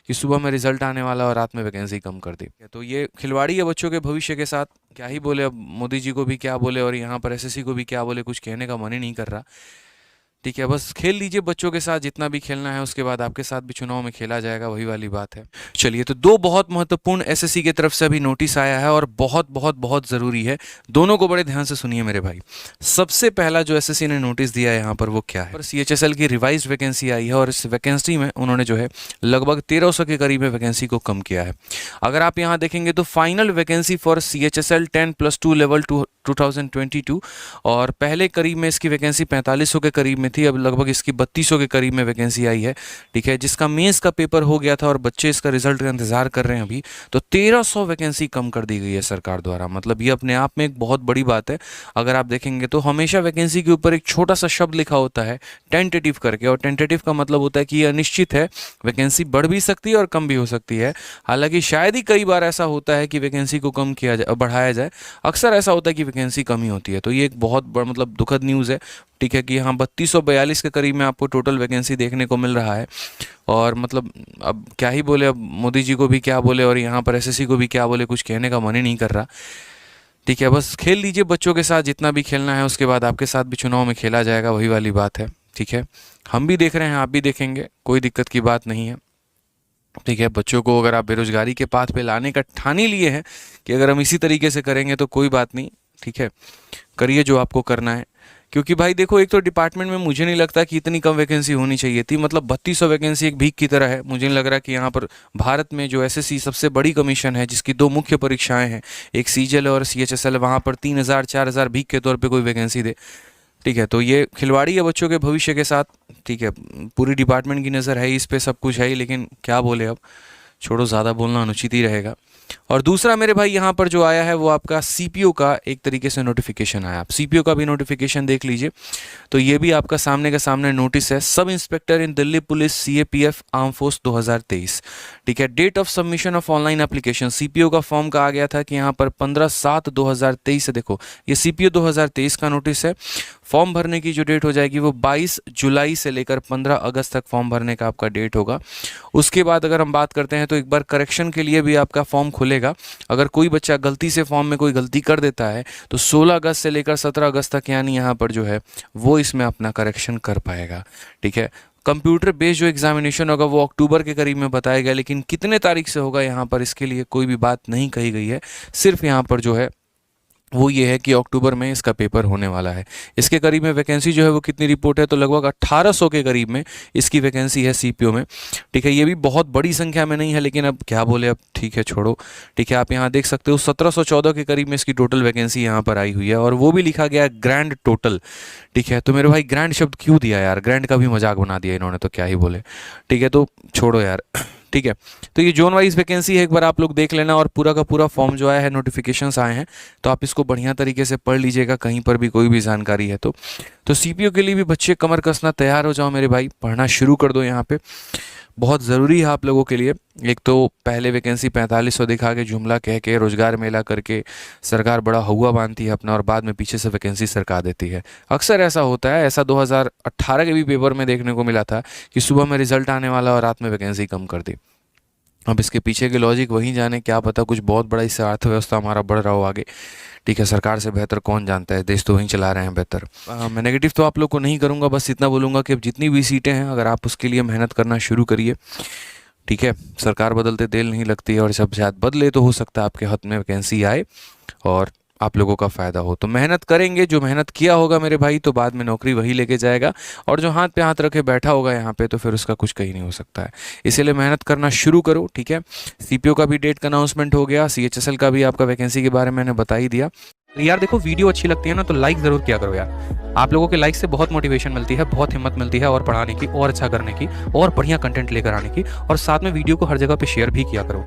कि सुबह में रिजल्ट आने वाला और रात में वैकेंसी कम कर दी। तो ये खिलवाड़ी है बच्चों के भविष्य के साथ। क्या ही बोले, अब मोदी जी को भी क्या बोले और यहाँ पर एसएससी को भी क्या बोले, कुछ कहने का मन ही नहीं कर रहा। ठीक है, बस खेल लीजिए बच्चों के साथ जितना भी खेलना है, उसके बाद आपके साथ भी चुनाव में खेला जाएगा, वही वाली बात है। चलिए, तो दो बहुत महत्वपूर्ण एसएससी की तरफ से अभी नोटिस आया है और बहुत बहुत बहुत ज़रूरी है, दोनों को बड़े ध्यान से सुनिए मेरे भाई। सबसे पहला जो एसएससी ने नोटिस दिया है यहाँ पर वो क्या है, पर सीएचएसएल की रिवाइज वैकेंसी आई है और इस वैकेंसी में उन्होंने जो है लगभग 1300 के करीब में वैकेंसी को कम किया है। अगर आप यहाँ देखेंगे तो final vacancy for CHSL 10+2 level 2022 और पहले करीब में इसकी वैकेंसी 4500 के करीब में थी, अब लगभग इसकी 3200 के करीब में वैकेंसी आई है। ठीक है, जिसका मेंस का पेपर हो गया था और बच्चे इसका रिजल्ट का इंतजार कर रहे हैं अभी, तो 1300 वैकेंसी कम कर दी गई है सरकार द्वारा। मतलब ये अपने आप में एक बहुत बड़ी बात है। अगर आप देखेंगे तो हमेशा वैकेंसी के ऊपर एक छोटा सा शब्द लिखा होता है टेंटेटिव करके, और टेंटेटिव का मतलब होता है कि ये अनिश्चित है, वैकेंसी बढ़ भी सकती है और कम भी हो सकती है। हालांकि शायद ही कई बार ऐसा होता है कि वैकेंसी को कम किया जाए, बढ़ाया जाए, अक्सर ऐसा होता है कि वैकेंसी कम ही होती है। तो ये एक बहुत बड़ा मतलब दुखद न्यूज़ है। ठीक है, कि यहाँ 3242 के करीब में आपको टोटल वैकेंसी देखने को मिल रहा है। और मतलब अब क्या ही बोले, अब मोदी जी को भी क्या बोले और यहाँ पर एसएससी को भी क्या बोले, कुछ कहने का मन ही नहीं कर रहा। ठीक है, बस खेल लीजिए बच्चों के साथ जितना भी खेलना है, उसके बाद आपके साथ भी चुनाव में खेला जाएगा, वही वाली बात है। ठीक है, हम भी देख रहे हैं, आप भी देखेंगे, कोई दिक्कत की बात नहीं है। ठीक है, बच्चों को अगर आप बेरोजगारी के पाथ पे लाने का ठान ही लिए हैं कि अगर हम इसी तरीके से करेंगे तो कोई बात नहीं। ठीक है, करिए जो आपको करना है। क्योंकि भाई देखो, एक तो डिपार्टमेंट में मुझे नहीं लगता कि इतनी कम वैकेंसी होनी चाहिए थी। मतलब 3200 वैकेंसी एक भीख की तरह है। मुझे नहीं लग रहा कि यहाँ पर भारत में जो एसएससी सबसे बड़ी कमीशन है, जिसकी दो मुख्य परीक्षाएं हैं, एक सीजीएल और सीएचएसएल, वहाँ पर 3000 4000 भीख के तौर पे कोई वैकेंसी दे। ठीक है, तो ये खिलवाड़ी है बच्चों के भविष्य के साथ। ठीक है, पूरी डिपार्टमेंट की नज़र है इस पे, सब कुछ है ही, लेकिन क्या बोले, अब छोड़ो, ज़्यादा बोलना अनुचित ही रहेगा। और दूसरा मेरे भाई यहाँ पर जो आया है वो आपका सीपीओ का एक तरीके से नोटिफिकेशन आया। आप सीपीओ का भी नोटिफिकेशन देख लीजिए। तो ये भी आपका सामने का सामने नोटिस है, sub inspector in Delhi police CAPF arm force 2023। ठीक है, date of submission of online application, CPO का फॉर्म का आ गया था कि यहाँ पर 15/7/2023 से, देखो ये सीपीओ 2023 का नोटिस है। फॉर्म भरने की जो डेट हो जाएगी वो 22 जुलाई से लेकर 15 अगस्त तक फॉर्म भरने का आपका डेट होगा। उसके बाद अगर हम बात करते हैं तो एक बार करेक्शन के लिए भी आपका फॉर्म खुलेगा। अगर कोई बच्चा गलती से फॉर्म में कोई गलती कर देता है तो 16 अगस्त से लेकर 17 अगस्त तक यानी यहाँ पर जो है वो इसमें अपना करेक्शन कर पाएगा। ठीक है, कंप्यूटर बेस्ड जो एग्जामिनेशन होगा वो अक्टूबर के करीब में बताया गया, लेकिन कितने तारीख से होगा यहाँ पर इसके लिए कोई भी बात नहीं कही गई है। सिर्फ यहाँ पर जो है वो ये है कि अक्टूबर में इसका पेपर होने वाला है। इसके करीब में वैकेंसी जो है वो कितनी रिपोर्ट है, तो लगभग 1800 के करीब में इसकी वैकेंसी है सीपीओ में। ठीक है, ये भी बहुत बड़ी संख्या में नहीं है, लेकिन अब क्या बोले, अब ठीक है, छोड़ो। ठीक है, आप यहाँ देख सकते हो 1714 के करीब में इसकी टोटल वैकेंसी यहाँ पर आई हुई है, और वो भी लिखा गया है ग्रैंड टोटल। ठीक है, तो मेरे भाई ग्रैंड शब्द क्यों दिया यार, ग्रैंड का भी मजाक बना दिया इन्होंने, तो क्या ही बोले। ठीक है, तो छोड़ो यार। ठीक है, तो ये जोन वाइज वैकेंसी है, एक बार आप लोग देख लेना, और पूरा का पूरा फॉर्म जो आया है, नोटिफिकेशंस आए हैं, तो आप इसको बढ़िया तरीके से पढ़ लीजिएगा, कहीं पर भी कोई भी जानकारी है तो सीपीओ के लिए भी बच्चे कमर कसना तैयार हो जाओ मेरे भाई, पढ़ना शुरू कर दो। यहाँ पे बहुत ज़रूरी है आप लोगों के लिए। एक तो पहले वैकेंसी 4500 दिखा के, जुमला कह के, रोजगार मेला करके सरकार बड़ा हुआ बांधती है अपना, और बाद में पीछे से वैकेंसी सरका देती है। अक्सर ऐसा होता है, ऐसा 2018 के भी पेपर में देखने को मिला था कि सुबह में रिजल्ट आने वाला और रात में वैकेंसी कम कर दी। अब इसके पीछे के लॉजिक वहीं जाने, क्या पता कुछ बहुत बड़ा इससे अर्थव्यवस्था हमारा बढ़ रहा हो आगे। ठीक है, सरकार से बेहतर कौन जानता है, देश तो वहीं चला रहे हैं बेहतर। मैं नेगेटिव तो आप लोग को नहीं करूँगा, बस इतना बोलूँगा कि अब जितनी भी सीटें हैं, अगर आप उसके लिए मेहनत करना शुरू करिए। ठीक है, सरकार बदलते देर नहीं लगती है, और जब शायद बदले तो हो सकता है आपके हाथ में वैकेंसी आए और आप लोगों का फ़ायदा हो। तो मेहनत करेंगे, जो मेहनत किया होगा मेरे भाई, तो बाद में नौकरी वही लेके जाएगा, और जो हाथ पे हाथ रखे बैठा होगा यहाँ पे, तो फिर उसका कुछ कहीं नहीं हो सकता है। इसीलिए मेहनत करना शुरू करो। ठीक है, सीपीओ का भी डेट का अनाउंसमेंट हो गया, सीएचएसएल का भी आपका वैकेंसी के बारे में मैंने बता ही दिया। यार देखो, वीडियो अच्छी लगती है ना तो लाइक ज़रूर किया करो यार। आप लोगों के लाइक से बहुत मोटिवेशन मिलती है, बहुत हिम्मत मिलती है और पढ़ाने की, और अच्छा करने की, और बढ़िया कंटेंट लेकर आने की, और साथ में वीडियो को हर जगह पे शेयर भी किया करो।